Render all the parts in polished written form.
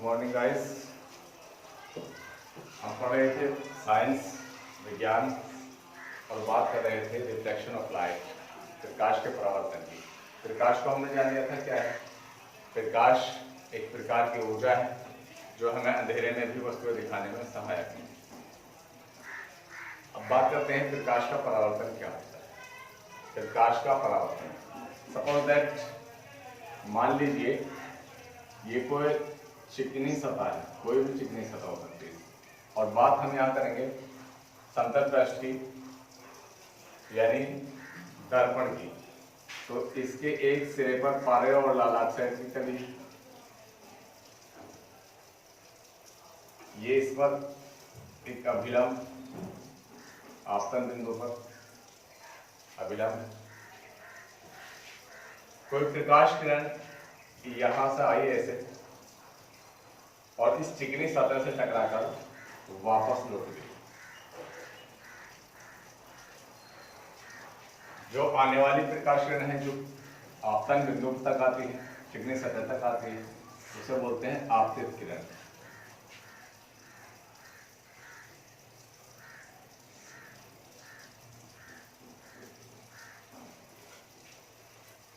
Morning guys. हम पढ़ रहे थे साइंस विज्ञान और बात कर रहे थे रिफ्लेक्शन ऑफ लाइट, प्रकाश के परावर्तन की। प्रकाश को हमने जान लिया था क्या है। प्रकाश एक प्रकार की ऊर्जा है जो हमें अंधेरे में भी वस्तुएं दिखाने में सहायक है। अब बात करते हैं प्रकाश का परावर्तन क्या होता है। प्रकाश का परावर्तन, सपोज दैट, मान लीजिए ये कोई चिकनी सतह है, कोई भी चिकनी सतह हो सकती है, और बात हम यहाँ करेंगे समतल पृष्ठ की यानी दर्पण की। तो इसके एक सिरे पर पारे और लाल ऑक्साइड की कली, ये इस पर एक अभिलंब, आपतन बिंदु पर अभिलंब है। कोई प्रकाश किरण यहां से आई ऐसे और इस चिकनी सतह से टकराकर वापस लौट गई। जो आने वाली प्रकाश किरण है जो आपतन बिंदु तक आती है, चिकनी सतह तक आती है, उसे बोलते हैं आपतित किरण।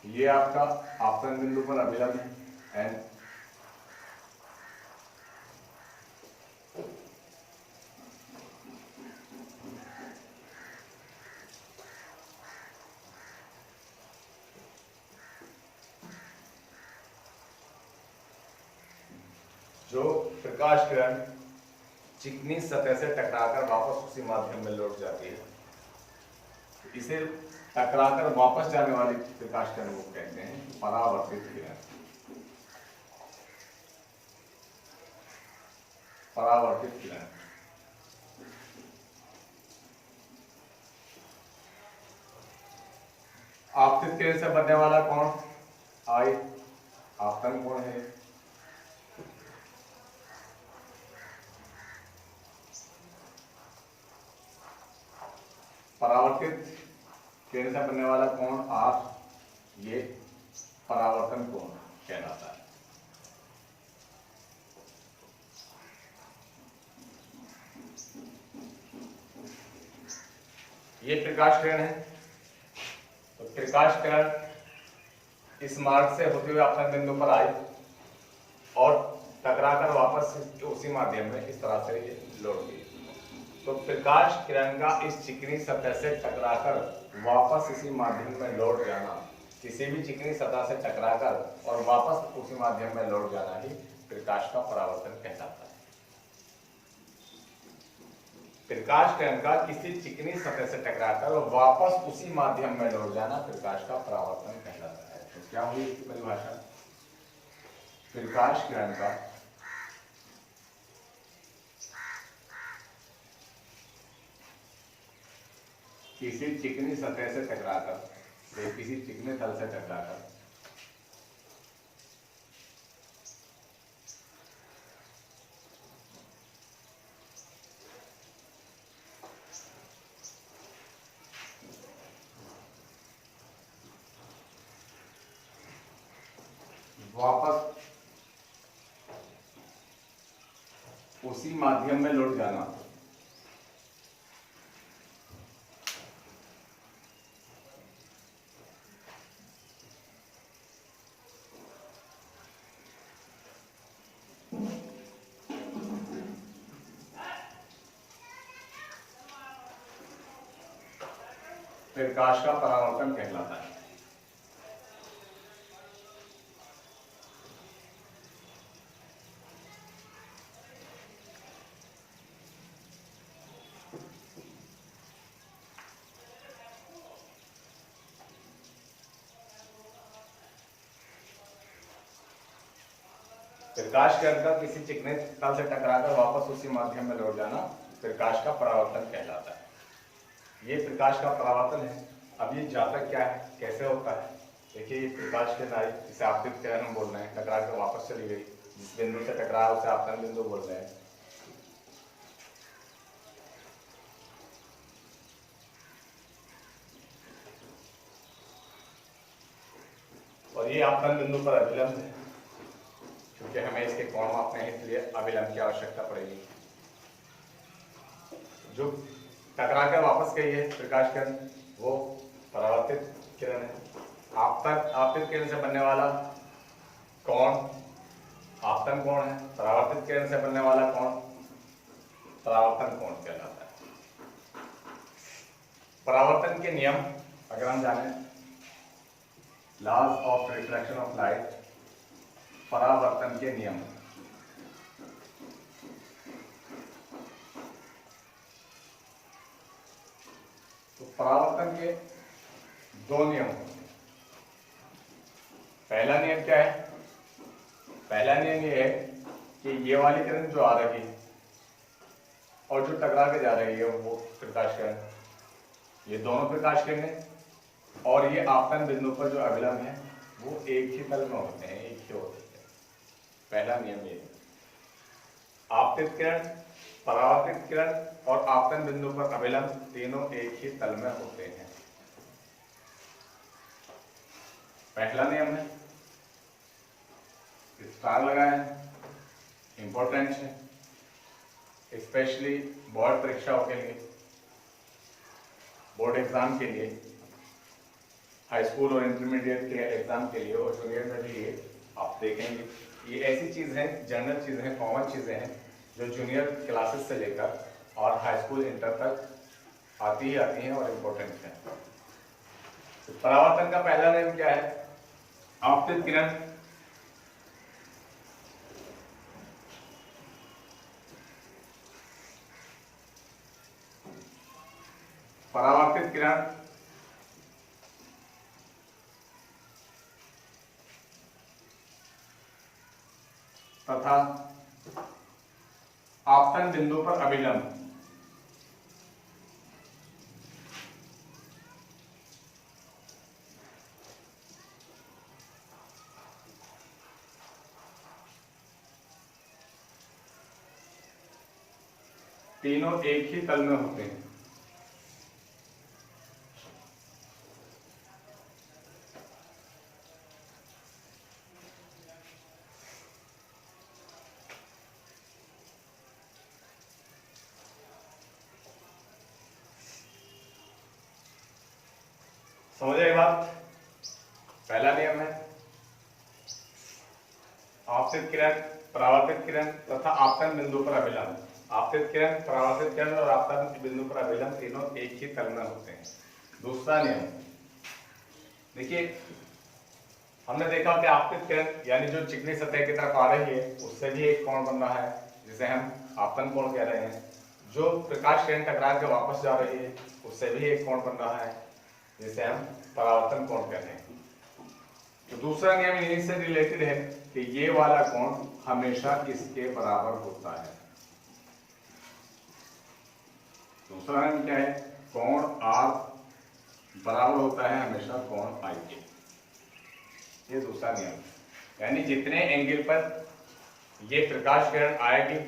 ये आपका आपतन बिंदु पर अभिलंब है एन, जो प्रकाश किरण चिकनी सतह से टकराकर वापस उसी माध्यम में लौट जाती है, इसे टकराकर वापस जाने वाली प्रकाश किरण को कहते हैं परावर्तित किरण। परावर्तित किरण आपतित किरण से बनने वाला कोण आई आपतन कोण है। परावर्तित किरण से बनने वाला कोण आर, ये परावर्तन कोण कहलाता है। ये प्रकाश किरण है। तो प्रकाश किरण इस मार्ग से होते हुए आपतन बिंदु पर आई और टकराकर वापस उसी माध्यम में इस तरह से ये लौट गई। तो प्रकाश किरण का इस चिकनी सतह से टकराकर वापस इसी माध्यम में लौट जाना, किसी भी चिकनी सतह से टकराकर और वापस उसी माध्यम में लौट जाना ही प्रकाश का परावर्तन कहलाता है। प्रकाश किरण का किसी चिकनी सतह से टकराकर और वापस उसी माध्यम में लौट जाना प्रकाश का परावर्तन कहलाता है। तो क्या हुई इसकी परिभाषा? प्रकाश किरण का किसी चिकनी सतह से टकराकर, किसी चिकने तल से टकराकर वापस उसी माध्यम में लौट जाना प्रकाश का परावर्तन कहलाता है। प्रकाश किरण का किसी चिकने तल से टकराकर वापस उसी माध्यम में लौट जाना प्रकाश का परावर्तन कहलाता है। ये प्रकाश का परावर्तन है। अब ये जाता क्या है, कैसे होता है? देखिए, ये प्रकाश किरण आई, जिसे आपतित किरण हम बोल रहे हैं, टकरा कर वापस चली गई, जिस बिंदु से टकराया उसे आपतन बिंदु बोल रहे हैं। और ये आपतन बिंदु पर अभिलंब है। क्योंकि हमें इसके कोण मापने हैं, इसलिए अभिलंब की आवश्यकता पड़ेगी। जो टकरा कर वापस गई है प्रकाश किरण, वो परावर्तित किरण है। आपतित किरण से बनने वाला कोण आपतन कोण है, परावर्तित किरण से बनने वाला कोण परावर्तन कोण कहलाता है। परावर्तन के नियम अगर हम जाने, laws of reflection of light, परावर्तन के नियम। तो परावर्तन के दो नियम होते हैं। पहला नियम क्या है? पहला नियम ये है कि ये वाली किरण जो आ रही है और जो टकरा के जा रही है वो प्रकाश किरण, ये दोनों प्रकाश किरणें और ये आपतन बिंदु पर जो अभिलंब है वो एक ही तल में होते हैं, एक ही होते हैं। पहला नियम ये है। आपतित किरण, परावर्तित किरण और आपतन बिंदु पर अभिलंब तीनों एक ही तल में होते हैं। पहला नियम है, स्टार लगाए, इंपॉर्टेंट है स्पेशली बोर्ड परीक्षाओं के लिए, बोर्ड एग्जाम के लिए, हाई स्कूल और इंटरमीडिएट के एग्जाम के लिए और जूनियर में भी ये आप देखेंगे। ये ऐसी चीज़ है, जनरल चीज़ें हैं, कॉमन चीज़ें हैं जो जूनियर क्लासेस से लेकर और हाई स्कूल इंटर तक आती हैं और इम्पोर्टेंट है। तो परावर्तन का पहला नियम क्या है? आपतित किरण परावर्तित किरण तथा आपतन बिंदु पर अभिलंब तीनों एक ही तल में होते हैं। समझे बात? पहला नियम है आपतित किरण, परावर्तित किरण तथा आपतन बिंदु पर अभिलंब। आपतित किरण, परावर्तित किरण और आपतन बिंदु पर अभिलंब तीनों एक ही तल में होते हैं। दूसरा नियम, देखिए हमने देखा कि आपतित किरण यानी जो चिकनी सतह की तरफ आ रही है उससे भी एक कोण बन रहा है जिसे हम आपतन कोण कह रहे हैं। जो प्रकाश किरण टकरा के वापस जा रही है उससे भी एक कोण बन रहा है जिसे हम परावर्तन कोण कहते हैं। तो दूसरा नियम इन्हीं से रिलेटेड है कि ये वाला कोण हमेशा इसके बराबर होता है। दूसरा नियम क्या है? कोण R बराबर होता है हमेशा कोण I के। ये दूसरा नियम, यानी जितने एंगल पर ये प्रकाश किरण आएगी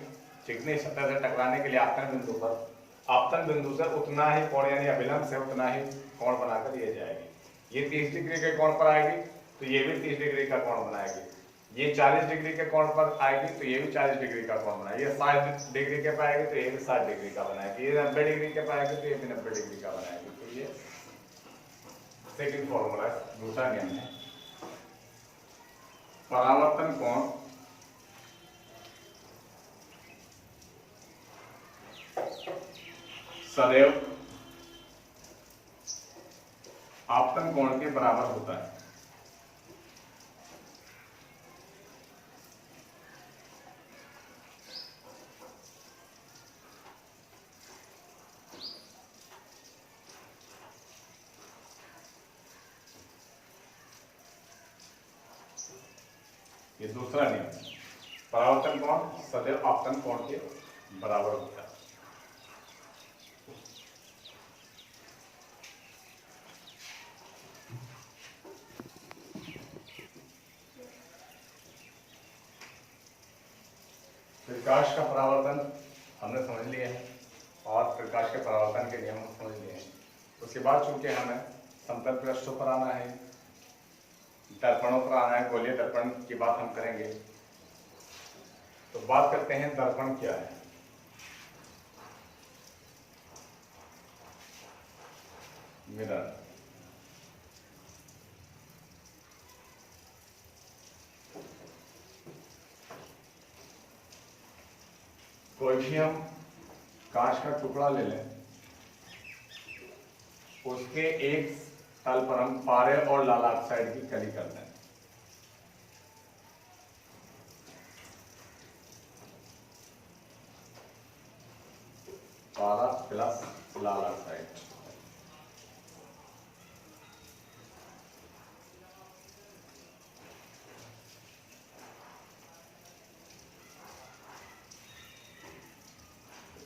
चिकनी सतह से टकराने के लिए आपतन बिंदु पर, आपतन बिंदु से उतना ही कोण यानी अभिलंब से उतना ही कोण बनाकर ये जाएगी। ये 30 डिग्री के कोण पर आएगी तो ये भी 30 डिग्री का कोण बनाएगी। ये 40 डिग्री के कोण पर आएगी तो ये भी 40 डिग्री का कोण बनाएगी। ये 60 डिग्री के पाएगी तो ये भी 60 डिग्री का बनाएगी। ये 90 डिग्री के पाएगी तो ये भी 90 डिग्री का बनाएगी। तो ये सेकंड फॉर्मूला, दूसरा नियम है। परावर्तन कोण सदैव आपतन कोण के बराबर होता है। ये दूसरा नियम, परावर्तन कोण सदैव आपतन कोण के बराबर होता है। प्रकाश का परावर्तन हमने समझ लिया है और प्रकाश के परावर्तन के नियम हम समझ लिए हैं। उसके बाद चूंकि हमें समतल पृष्ठों पर आना है, दर्पणों पर आना है, गोलीय दर्पण की बात हम करेंगे, तो बात करते हैं दर्पण क्या है। मिरर। कोई भी हम कांच का टुकड़ा ले लें, उसके एक तल पर हम पारे और लाल ऑक्साइड की कली कर दें। पारा प्लस लाल ऑक्साइड।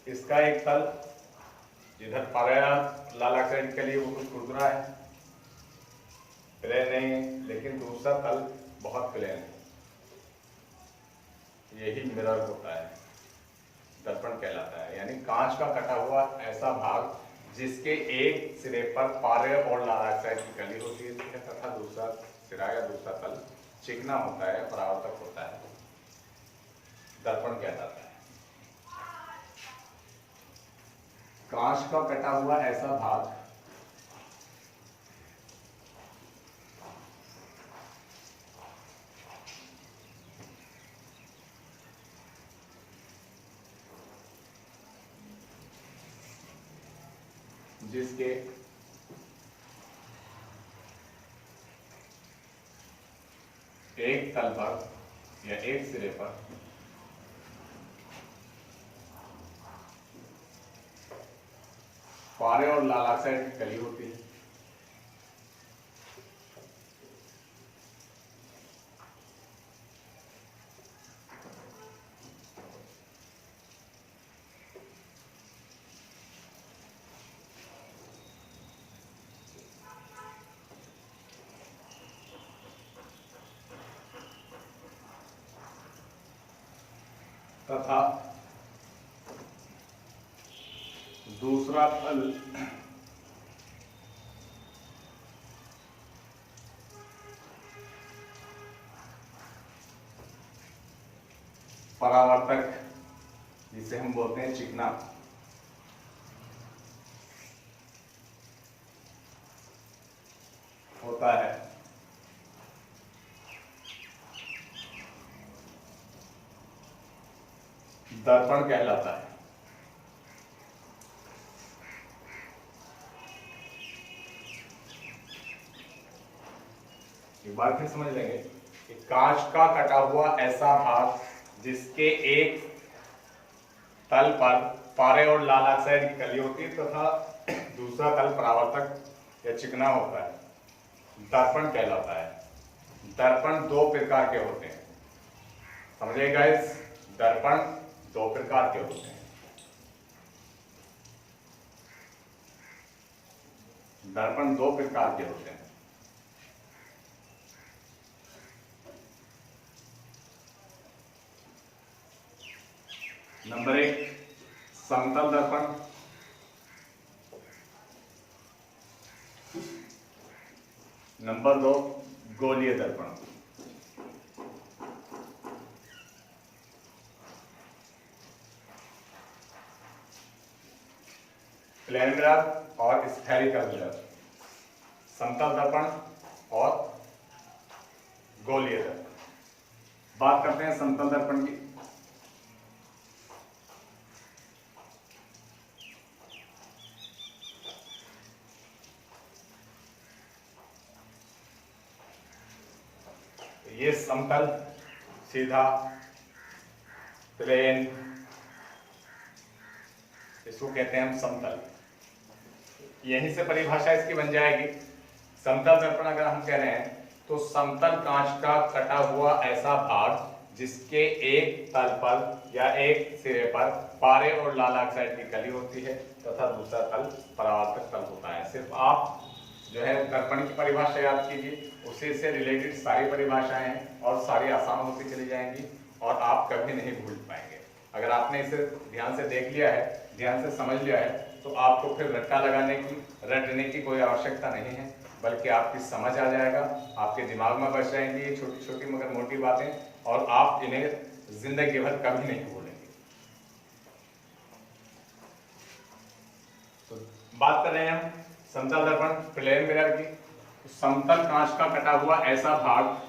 इसका एक तल जिधर पारा लाल ऑक्साइड के लिए वो कुछ खुरदुरा है, प्लेन नहीं है, लेकिन दूसरा तल बहुत प्लेन है। यही मिरर होता है, दर्पण कहलाता है। यानी कांच का कटा हुआ ऐसा भाग जिसके एक सिरे पर पारे और लाल ऑक्साइड की कली होती है तथा दूसरा सिरा या दूसरा तल चिकना होता है, परावर्तक होता है, दर्पण कहलाता है। कांच का कटा हुआ ऐसा भाग जिसके एक तल पर या एक सिरे पर पारे और लाल ऑक्साइड की कली होती है। तथा दूसरा तल परावर्तक, जिसे हम बोलते हैं चिकना, होता है। दर्पण कहलाता है। एक बार फिर समझ लेंगे कि कांच का कटा हुआ ऐसा भाग जिसके एक तल पर पारे और लाल ऑक्साइड की कली होती है तथा दूसरा तल परावर्तक या चिकना होता है, दर्पण कहलाता है। दर्पण दो प्रकार के होते हैं, समझे गाइस? दर्पण दो प्रकार के होते हैं। दर्पण दो प्रकार के होते हैं। नंबर एक, समतल दर्पण। नंबर दो, गोलीय दर्पण। प्लेन मिरर और स्फेरिकल मिरर, समतल दर्पण और गोलीय दर्पण। बात करते हैं समतल दर्पण की। ये समतल, सीधा, प्लेन, इसको कहते हैं हम समतल। यहीं से परिभाषा इसकी बन जाएगी। समतल दर्पण अगर हम कह रहे हैं तो समतल कांच का कटा हुआ ऐसा भाग जिसके एक तल पर या एक सिरे पर पारे और लाल ऑक्साइड की कली होती है तथा दूसरा तल परावर्तक तल होता है। सिर्फ आप जो है दर्पण की परिभाषा याद कीजिए, उसी से रिलेटेड सारी परिभाषाएं हैं और सारी आसान होती चली जाएंगी और आप कभी नहीं भूल पाएंगे। अगर आपने इसे ध्यान से देख लिया है, ध्यान से समझ लिया है, तो आपको फिर रट्टा लगाने की, रटने की कोई आवश्यकता नहीं है, बल्कि आपकी समझ आ जाएगा, आपके दिमाग में बस जाएंगी ये छोटी छोटी मगर मोटी बातें और आप इन्हें जिंदगी भर कभी नहीं भूलेंगे। तो बात कर रहे हैं हम समतल दर्पण प्लेन मिरर की। तो समतल कांच का कटा हुआ ऐसा भाग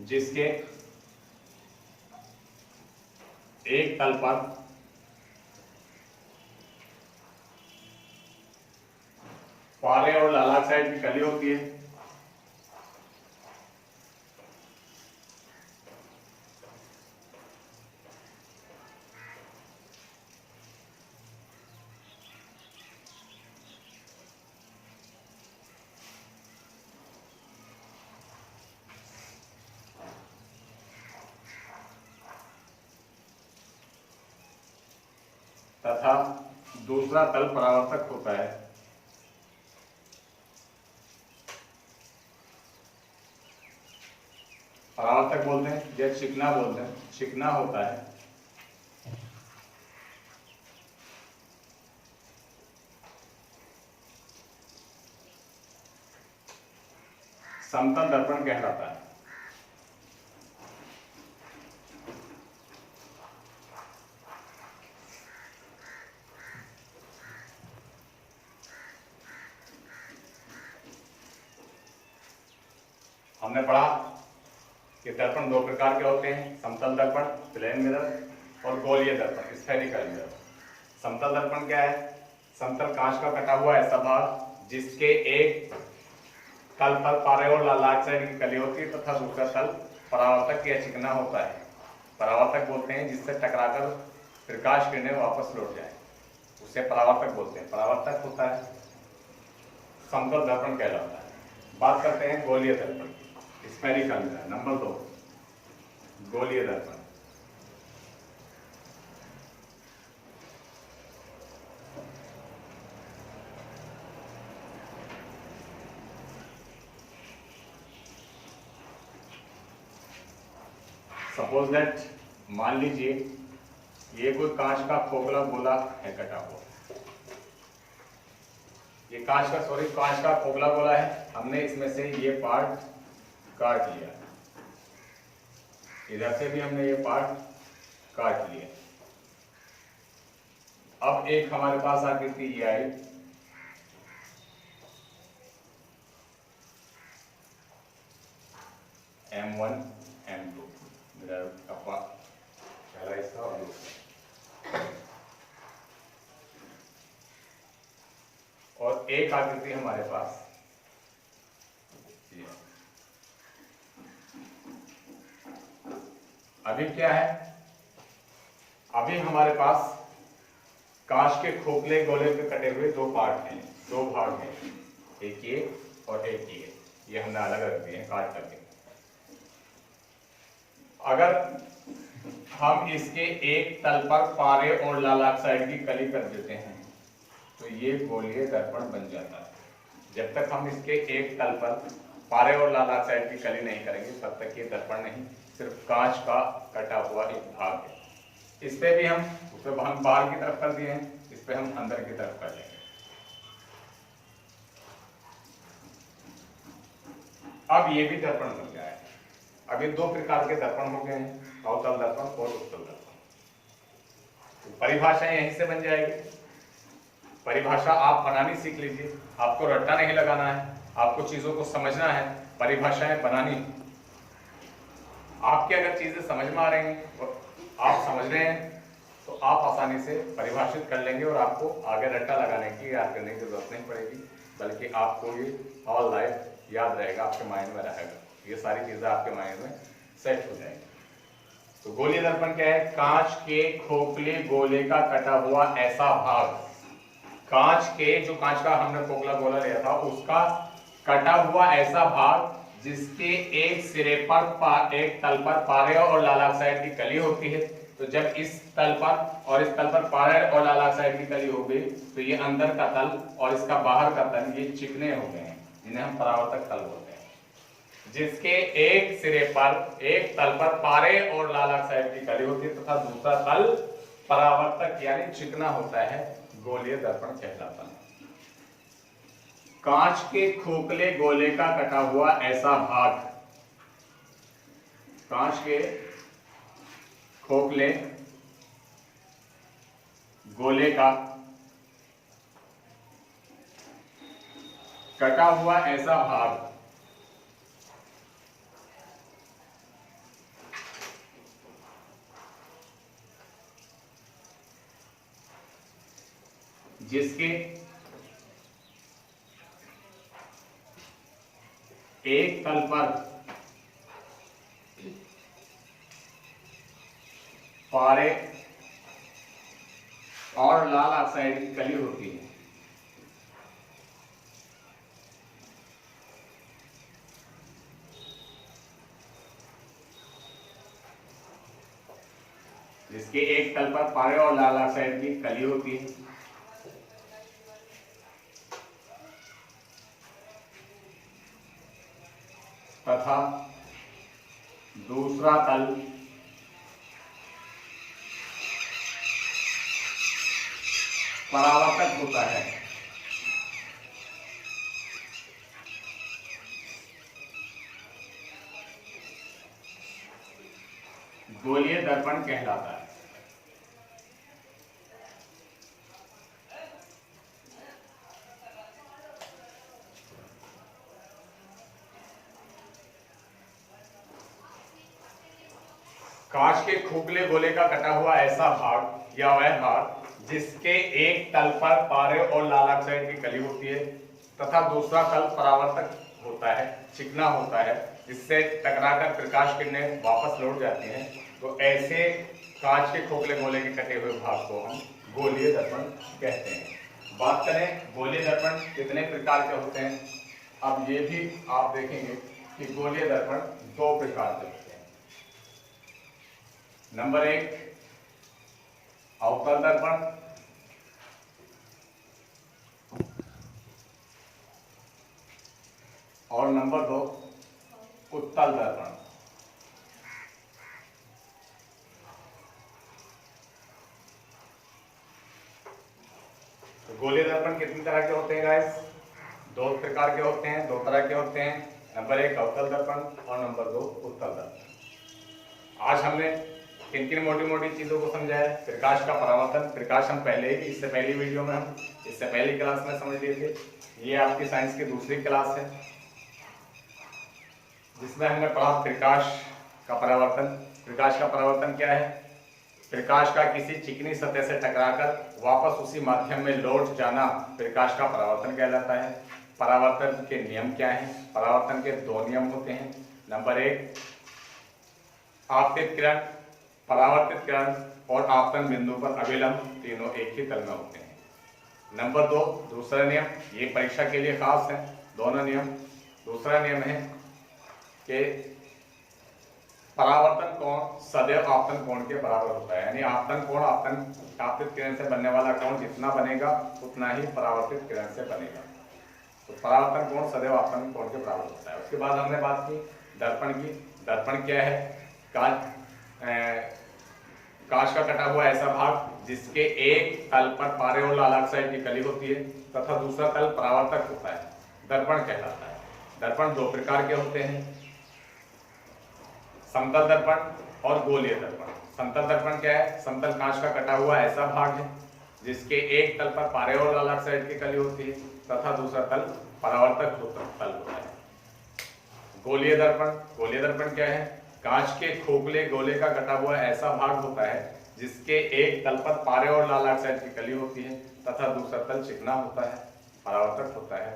जिसके एक तल पर पारे और लालाक साइड की कली होती है, तथा दूसरा तल परावर्तक होता है। परावर्तक बोलते हैं या चिकना बोलते हैं, चिकना होता है। समतल दर्पण कहलाता है। हमने पढ़ा कि दर्पण दो प्रकार के होते हैं, समतल दर्पण प्लेन मिरर और गोलीय दर्पण स्फेरिकल मिरर। समतल दर्पण क्या है? समतल कांच का कटा हुआ ऐसा भाग जिसके एक तल पर पारे और लालाक साइड की कली होती है तथा दूसरा तल परावर्तक या चिकना होता है। परावर्तक बोलते हैं जिससे टकराकर प्रकाश किरणें वापस लौट जाए, उसे परावर्तक बोलते हैं। परावर्तक होता है समतल दर्पण कहलाता है। बात करते हैं गोलीय दर्पण की, स्फेरिकल मिरर। नंबर 2 गोलीय दर्पण। सपोज दैट, मान लीजिए ये कोई कांच का खोखला गोला है कटा हुआ, ये कांच का खोखला गोला है। हमने इसमें से ये पार्ट काट लिया, इधर से भी हमने ये पार्ट काट लिया। अब एक हमारे पास आकृति ये आई, M1 M2 मिरर का पहला हिस्सा और दूसरा, और एक आकृति हमारे पास ये। अभी क्या है? अभी हमारे पास कांच के खोखले गोले के कटे हुए दो पार्ट हैं, दो भाग हैं, एक ये और एक ये हमने अलग रख दिए हैं काट करके। अगर हम इसके एक तल पर पारे और लाल ऑक्साइड की कली कर देते हैं तो ये गोलीय दर्पण बन जाता है। जब तक हम इसके एक तल पर पारे और लाल ऑक्साइड की कली नहीं करेंगे तब तक ये दर्पण नहीं, सिर्फ कांच का कटा हुआ एक भाग है। इस पे भी हम बाहर की तरफ कर दिए हैं, इस पे हम अंदर की तरफ कर लेंगे। अब ये भी दर्पण बन गया है। अब ये दो प्रकार के दर्पण हो गए हैं, अवतल दर्पण और उत्तल दर्पण। तो परिभाषा यहीं से बन जाएगी। परिभाषा आप बनानी सीख लीजिए, आपको रट्टा नहीं लगाना है, आपको चीजों को समझना है, परिभाषाएं बनानी। आपके अगर चीजें समझ में आ रही हैं, आप समझ रहे हैं, तो आप आसानी से परिभाषित कर लेंगे और आपको आगे रट्टा लगाने की, याद करने की जरूरत नहीं पड़ेगी, बल्कि आपको ये ऑल लाइफ याद रहेगा, आपके माइंड में रहेगा। ये सारी चीजें आपके माइंड में सेट हो जाएंगी। तो गोलीय दर्पण क्या है? कांच के खोखले गोले का कटा हुआ ऐसा भाग, कांच का हमने खोखला गोला लिया था उसका कटा हुआ ऐसा भाग जिसके एक सिरे पर एक तल पर पारे और लाल ऑक्साइड की कली होती है। तो जब इस तल पर और इस तल पर पारे और लाल ऑक्साइड की कली हो गई तो ये अंदर का तल और इसका बाहर का तल ये चिकने हो गए हैं, जिन्हें हम परावर्तक तल बोलते हैं। जिसके एक सिरे पर, एक तल पर पारे और लाल ऑक्साइड की कली होती है तथा दूसरा तल परावर्तक यानी चिकना होता है, गोलीय दर्पण कहलाता है। कांच के खोखले गोले का कटा हुआ ऐसा भाग, कांच के खोखले गोले का कटा हुआ ऐसा भाग जिसके एक तल पर पारे और लाल ऑक्साइड की कली होती है, जिसके एक तल पर पारे और लाल ऑक्साइड की कली होती है तथा दूसरा तल परावर्तक होता है। गोलीय दर्पण कहलाता है। कांच के खोखले गोले का कटा हुआ ऐसा भाग या वह भाग जिसके एक तल पर पारे और लाल ऑक्साइड की कली होती है तथा दूसरा तल परावर्तक होता है, चिकना होता है, जिससे टकराकर प्रकाश किरणें वापस लौट जाती हैं, तो ऐसे कांच के खोखले गोले के कटे हुए भाग को हम गोलीय दर्पण कहते हैं। बात करें गोलीय दर्पण कितने प्रकार के होते हैं, अब ये भी आप देखेंगे कि गोलीय दर्पण दो प्रकार के होते हैं। नंबर 1 अवतल दर्पण और नंबर 2 उत्तल दर्पण। तो गोलीय दर्पण कितनी तरह के होते हैं गाइस? दो प्रकार के होते हैं, दो तरह के होते हैं। नंबर 1 अवतल दर्पण और नंबर 2 उत्तल दर्पण। आज हमने किन किन मोटी मोटी चीजों को समझा है? प्रकाश का परावर्तन, प्रकाश हम पहले ही इससे पहली वीडियो में हम इससे पहली क्लास में समझ लिए थे। ये आपकी साइंस की दूसरी क्लास है जिसमें हमने पढ़ा प्रकाश का परावर्तन। प्रकाश का परावर्तन क्या है? प्रकाश का किसी चिकनी सतह से टकराकर वापस उसी माध्यम में लौट जाना प्रकाश का परावर्तन कहलाता है। परावर्तन के नियम क्या हैं? परावर्तन के दो नियम होते हैं। नंबर 1 आपतित किरण, परावर्तित किरण और आपतन बिंदु पर अभिलंब तीनों एक ही तल में होते हैं। नंबर 2 दूसरा नियम, ये परीक्षा के लिए खास है दोनों नियम। दूसरा नियम है कि परावर्तन कोण सदैव आपतन कोण के बराबर होता है, यानी आपतन कोण आपतित किरण से बनने वाला कोण जितना बनेगा उतना ही परावर्तित किरण से बनेगा। तो परावर्तन कोण सदैव आपतन कोण के बराबर होता है। उसके बाद हमने बात की दर्पण की। दर्पण क्या है? कांच का कटा हुआ ऐसा भाग जिसके एक तल पर पारे और लाल ऑक्साइड की कली होती है तथा दूसरा तल परावर्तक होता है, दर्पण कहलाता है। दर्पण दो प्रकार के होते हैं, समतल दर्पण और गोलीय दर्पण। समतल दर्पण क्या है? समतल कांच का कटा हुआ ऐसा भाग है जिसके एक तल पर पारे और लाल ऑक्साइड की कली होती है तथा दूसरा तल परावर्तक तल होता है। गोलीय दर्पण, गोलीय दर्पण क्या है? कांच के खोखले गोले का कटा हुआ ऐसा भाग होता है जिसके एक तल पर पारे और लाल ऑक्साइड की कली होती है तथा दूसरा तल चिकना होता है, परावर्तक होता है,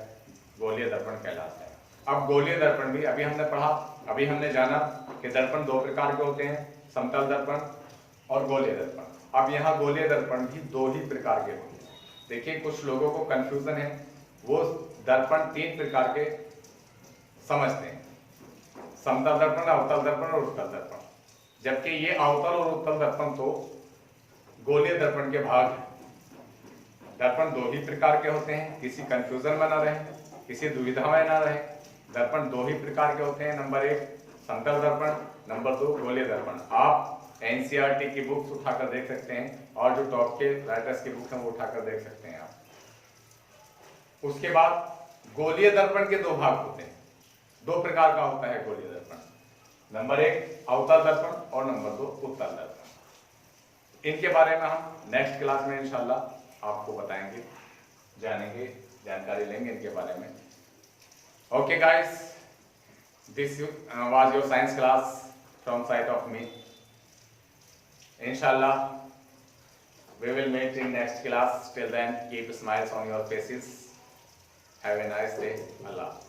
गोलीय दर्पण कहलाता है। अब गोलीय दर्पण भी अभी हमने पढ़ा, अभी हमने जाना कि दर्पण दो प्रकार के होते हैं, समतल दर्पण और गोलीय दर्पण। अब यहाँ गोलीय दर्पण भी दो ही प्रकार के होते हैं। देखिए कुछ लोगों को कंफ्यूजन है, वो दर्पण तीन प्रकार के समझते हैं, समतल दर्पण, अवतल दर्पण और उत्तल दर्पण। जबकि ये अवतल और उत्तल दर्पण तो गोलीय दर्पण के भाग हैं। दर्पण दो ही प्रकार के होते हैं, किसी कंफ्यूजन में ना रहे, किसी दुविधा में ना रहे। दर्पण दो ही प्रकार के होते हैं, नंबर 1 समतल दर्पण, नंबर 2 गोलीय दर्पण। आप एनसीईआरटी की बुक्स उठाकर देख सकते हैं और जो टॉप के राइटर्स की बुक्स हैं वो उठाकर देख सकते हैं आप। उसके बाद गोलीय दर्पण के दो भाग होते हैं, दो प्रकार का होता है गोलीय दर्पण, नंबर 1 अवतल दर्पण और नंबर 2 उत्तल दर्पण। इनके बारे में हम नेक्स्ट क्लास में इंशाल्लाह आपको बताएंगे, जानेंगे, जानकारी लेंगे इनके बारे में। Okay guys, this was your science class from side of me. इंशाल्लाह we will meet in next class. Till then, keep smiles on your faces. Have a nice day. Allah.